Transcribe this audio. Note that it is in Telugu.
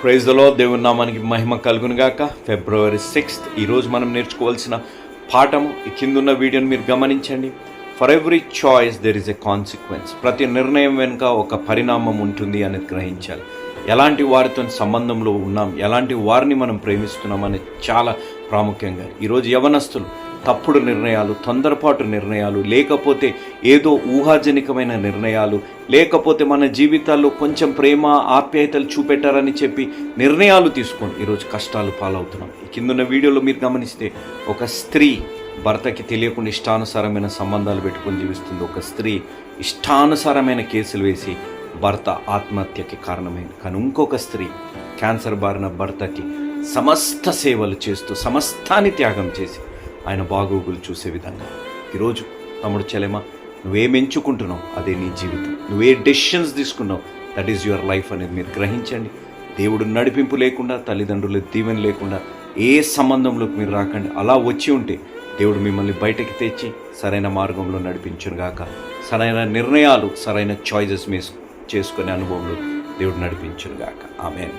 Praise the lord. దేవుని నామానికి మహిమ కలుగును గాక. February 6th ఈరోజు మనం నేర్చుకోవాల్సిన పాఠము ఈ కిందున్న వీడియోని మీరు గమనించండి. For every choice there is a consequence. ప్రతి నిర్ణయం వెనుక ఒక పరిణామం ఉంటుంది అనేది గ్రహించాలి. ఎలాంటి వారితో సంబంధంలో ఉన్నాం, ఎలాంటి వారిని మనం ప్రేమిస్తున్నాం అనేది చాలా ప్రాముఖ్యంగా. ఈరోజు యవనస్తులు తప్పుడు నిర్ణయాలు, తొందరపాటు నిర్ణయాలు, లేకపోతే ఏదో ఊహాజనికమైన నిర్ణయాలు, లేకపోతే మన జీవితాల్లో కొంచెం ప్రేమ ఆప్యాయతలు చూపెట్టారని చెప్పి నిర్ణయాలు తీసుకొని ఈరోజు కష్టాలు పాలవుతున్నాం. ఈ కిందున్న వీడియోలో మీరు గమనిస్తే ఒక స్త్రీ భర్తకి తెలియకుండా ఇష్టానుసారమైన సంబంధాలు పెట్టుకొని జీవిస్తుంది. ఒక స్త్రీ ఇష్టానుసారమైన కేసులు వేసి భర్త ఆత్మహత్యకి కారణమైంది. కానీ ఇంకొక స్త్రీ క్యాన్సర్ బారిన భర్తకి సమస్త సేవలు చేస్తూ సమస్తాన్ని త్యాగం చేసి ఆయన బాగోగులు చూసే విధంగా. ఈరోజు తమ్ముడు చెల్లెమా, నువ్వేం ఎంచుకుంటున్నావు అదే నీ జీవితం. నువ్వే డెసిషన్స్ తీసుకున్నావు దట్ ఈజ్ యువర్ లైఫ్ అనేది మీరు గ్రహించండి. దేవుడు నడిపింపు లేకుండా, తల్లిదండ్రుల దీవెన లేకుండా ఏ సంబంధంలోకి మీరు రాకండి. అలా వచ్చి ఉంటే దేవుడు మిమ్మల్ని బయటకి తెచ్చి సరైన మార్గంలో నడిపించునుగాక. సరైన నిర్ణయాలు, సరైన చాయిసెస్ చేసుకునే అనుభవంలో దేవుడు నడిపించునుగాక. ఆమేన్.